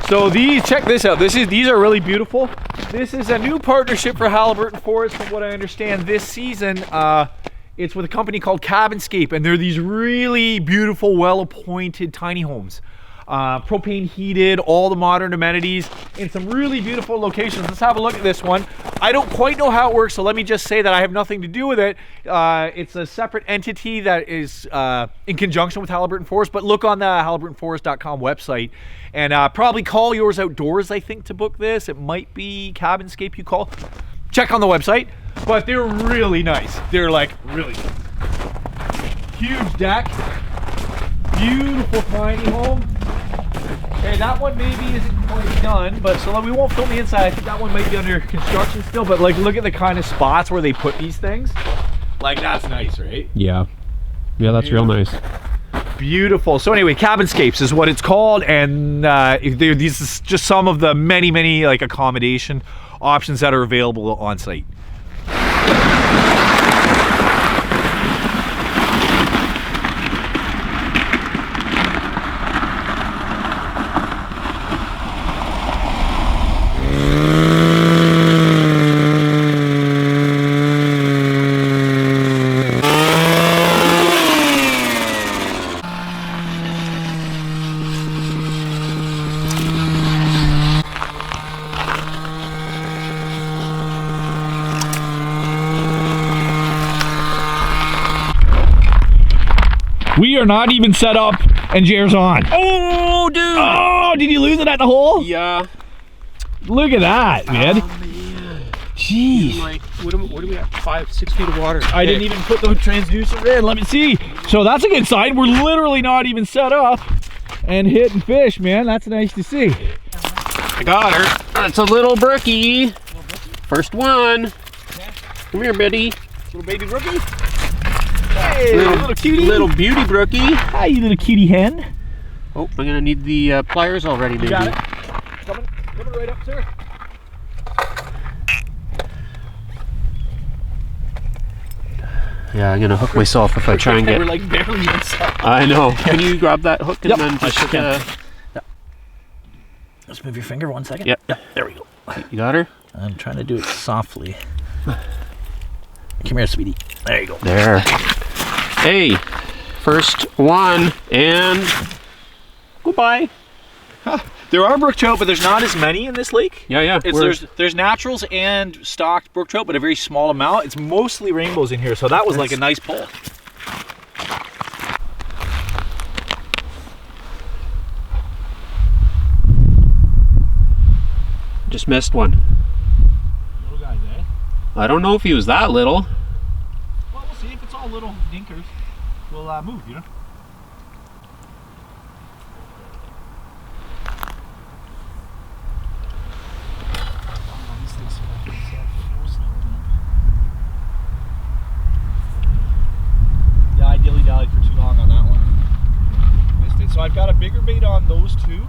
So check this out. These are really beautiful. This is a new partnership for Haliburton Forest, from what I understand this season. It's with a company called Cabinscape, and they're these really beautiful, well-appointed tiny homes. Propane heated, all the modern amenities in some really beautiful locations. Let's have a look at this one. I don't quite know how it works, so let me just say that I have nothing to do with it. It's a separate entity that is in conjunction with Haliburton Forest, but look on the haliburtonforest.com website and probably call Yours Outdoors, I think, to book this. It might be Cabinscape you call. check on the website. But they're really nice. They're like really huge deck, beautiful tiny home. Okay, that one maybe isn't quite done, but so we won't film the inside. I think that one might be under construction still. But like, look at the kind of spots where they put these things. Like, that's nice, right? Yeah. Yeah, that's real nice. Beautiful. So anyway, Cabinscapes is what it's called, and these is just some of the many like accommodation options that are available on site. We are not even set up, and Jer's on. Oh, dude! Oh, did you lose it at the hole? Yeah. Look at that, man. Oh, man. Jeez. Like, what do we have? 5, 6 feet of water. I didn't even put the transducer in. Let me see. So that's a good sign. We're literally not even set up and hitting fish, man. That's nice to see. I got her. That's a little brookie. First one. Come here, Betty. Little baby rookie. Hey, little cutie. Little beauty brookie. Hi, you little cutie hen. Oh, I'm gonna need the pliers already, maybe. You got it. Coming right up, sir. Yeah, I'm gonna hook myself if I try and get. We're like barely even set. I know. Can you grab that hook and Yep, then I just? sure can. Let's move your finger 1 second. Yep. There we go. You got her? I'm trying to do it softly. Come here, sweetie. There you go. There. Hey, first one and goodbye. There are brook trout, but there's not as many in this lake. Yeah. There's naturals and stocked brook trout, but a very small amount. It's mostly rainbows in here, so that was like a nice pull. Just missed one. Little guys, eh? I don't know if he was that little. Well, we'll see. If it's all little dinkers, we'll move, you know? Yeah, I dilly-dallied for too long on that one. Missed it. So I've got a bigger bait on those two,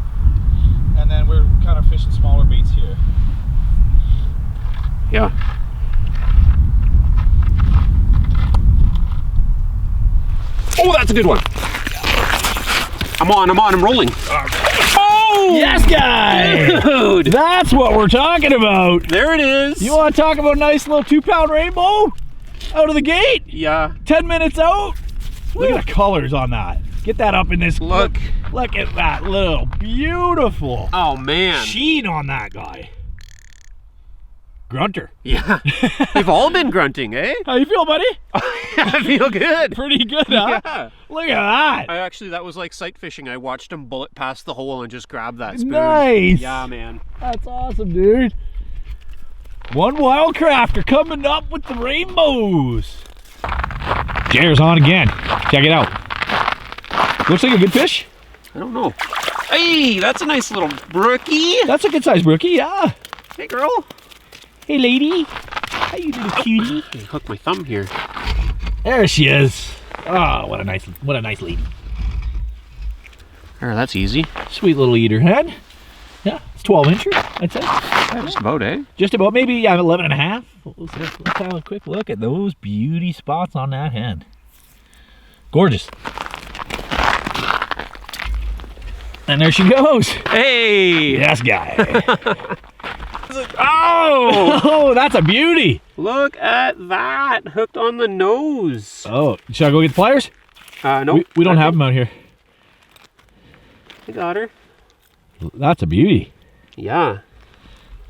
and then we're kind of fishing smaller baits here. Yeah. Oh, that's a good one. I'm rolling. Oh! Yes, guy! Dude! That's what we're talking about. There it is. You want to talk about a nice little 2-pound rainbow? Out of the gate? Yeah. 10 minutes out? Look at the colors on that. Get that up in this. Look. Look at that little beautiful Oh, man. sheen on that guy. Grunter. Yeah. We've all been grunting, eh? How you feel, buddy? I feel good. Pretty good, huh? Yeah. Look at that. That was like sight fishing. I watched him bullet past the hole and just grab that spoon. Nice. Yeah, man. That's awesome, dude. One Wildcrafter coming up with the rainbows. Jer's on again. Check it out. Looks like a good fish. I don't know. Hey, that's a nice little brookie. That's a good sized brookie, yeah. Hey, girl. Hey, lady. How you little cutie? I hook my thumb here. There she is. Oh, what a nice lady. There, that's easy. Sweet little eater head. Yeah, it's 12 inches, I'd say. Yeah, just about, eh? Just about, maybe 11 and a half. Let's have a quick look at those beauty spots on that head. Gorgeous. And there she goes. Hey! Yes, guy. Oh! Oh, that's a beauty. Look at that. Hooked on the nose. Oh, should I go get the pliers? No. We don't have them out here. I got her. That's a beauty. Yeah.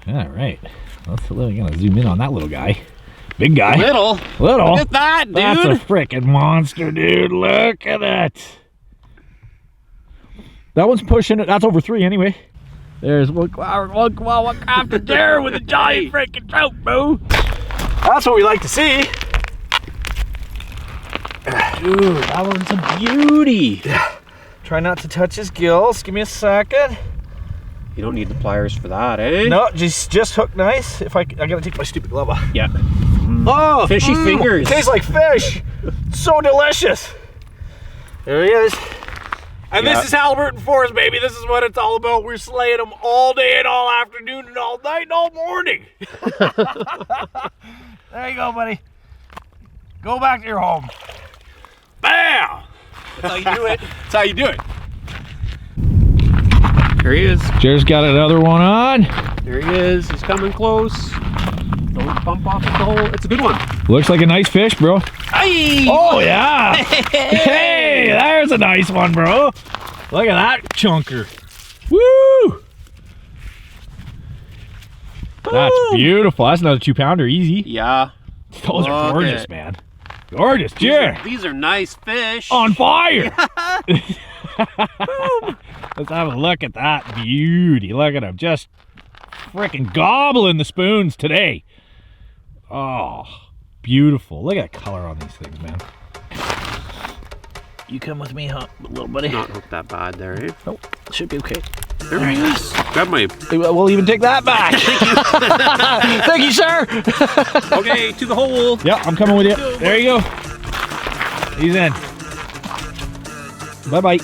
All right. Let's gonna zoom in on that little guy. Big guy. Little. Look at that, dude. That's a freaking monster, dude. Look at it. That one's pushing it. That's over 3 anyway. There's Wildcrafter there with a giant freaking trout, bro. That's what we like to see. Dude, that one's a beauty. Try not to touch his gills. Give me a second. You don't need the pliers for that, eh? No, just hook nice. If I gotta take my stupid glove off. Yeah. Oh, Fishy fingers. Tastes like fish. So delicious. There he is. And Yeah. this is Haliburton Forest, baby. This is what it's all about. We're slaying them all day and all afternoon and all night and all morning. There you go, buddy. Go back to your home. Bam! That's how you do it. That's how you do it. There he is. Jared's got another one on. There he is. He's coming close. Don't bump off the hole. It's a good one. Looks like a nice fish, bro. Aye! Oh, yeah. Hey, there's a nice one, bro. Look at that chunker. Woo! That's beautiful. That's another 2-pounder, easy. Yeah. Those are Look gorgeous, it. man. Gorgeous, Jared. These are nice fish. On fire. Let's have a look at that beauty. Look at him, just freaking gobbling the spoons today. Oh, beautiful. Look at the color on these things, man. You come with me, huh, little buddy? Not hooked that bad there, eh? Nope, should be okay. There he is. Grab my... We'll even take that back. Thank you, sir. Okay, to the hole. Yeah, I'm coming with you. There you go. He's in. Bye-bye.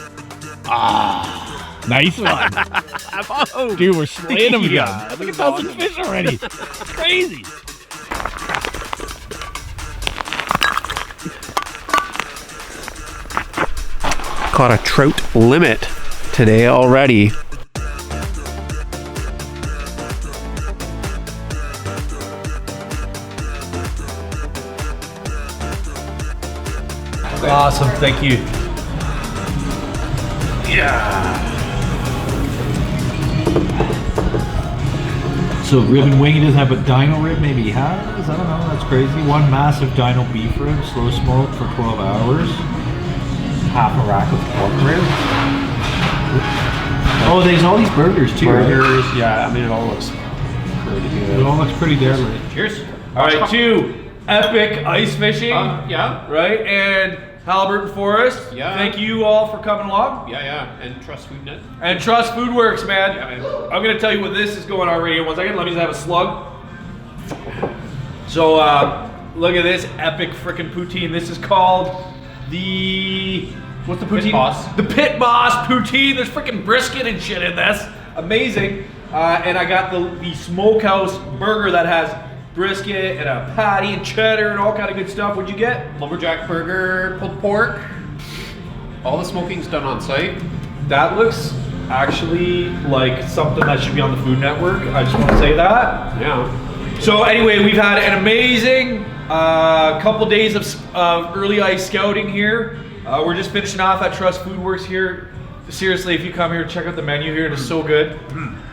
Ah, nice one. Dude, we're slaying them again. Look at 1,000 fish already. Crazy. Caught a trout limit today already. Awesome, thank you. So ribbon wing he doesn't have, but dino rib maybe he has? I don't know, that's crazy. One massive dino beef rib, slow smoked for 12 hours. Half a rack of pork ribs. Oh, there's all these burgers too. Burgers, yeah, I mean, it all looks pretty It good. all looks pretty deadly. Cheers. All right, 2 epic ice fishing. Yeah. Right, and Haliburton Forest. Yeah. Thank you all for coming along. Yeah. And Trust Food Net. And Trust Food Works, man. Yeah, man. I'm gonna tell you what this is going on right here. 1 second, let me just have a slug. So, look at this epic freaking poutine. This is called the, what's the poutine? Pit Boss. The Pit Boss poutine. There's freaking brisket and shit in this. Amazing. And I got the smokehouse burger that has brisket and a patty and cheddar and all kind of good stuff. What'd you get? Lumberjack burger, pulled pork. All the smoking's done on site. That looks actually like something that should be on the Food Network. I just want to say that. Yeah. So anyway, we've had an amazing couple days of early ice scouting here. We're just finishing off at Trust Food Works here. Seriously, if you come here, check out the menu here. It is so good.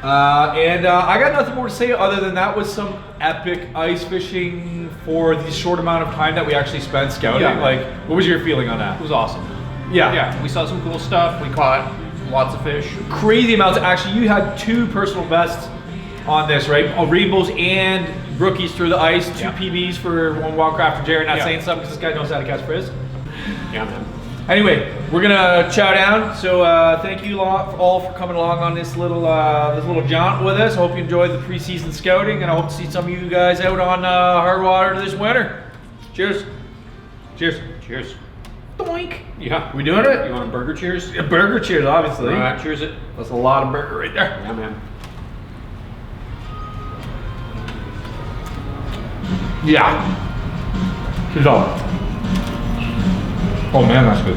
I got nothing more to say other than that was some epic ice fishing for the short amount of time that we actually spent scouting. Yeah. Like, what was your feeling on that? It was awesome. Yeah. Yeah, we saw some cool stuff. We caught lots of fish. Crazy amounts. Actually, you had 2 personal bests on this, right? Rainbows and brookies through the ice. 2 PBs for one Wildcrafter Jerry. Not saying something because this guy knows how to catch frizz. Yeah, man. Anyway, we're gonna chow down. So thank you all for coming along on this little jaunt with us. I hope you enjoyed the preseason scouting, and I hope to see some of you guys out on hard water this winter. Cheers. Cheers. Cheers. Doink. Yeah. We doing it? You want a burger cheers? A burger cheers, obviously. All right, cheers it. That's a lot of burger right there. Yeah, man. Yeah. Cheers all. Oh man, that's good.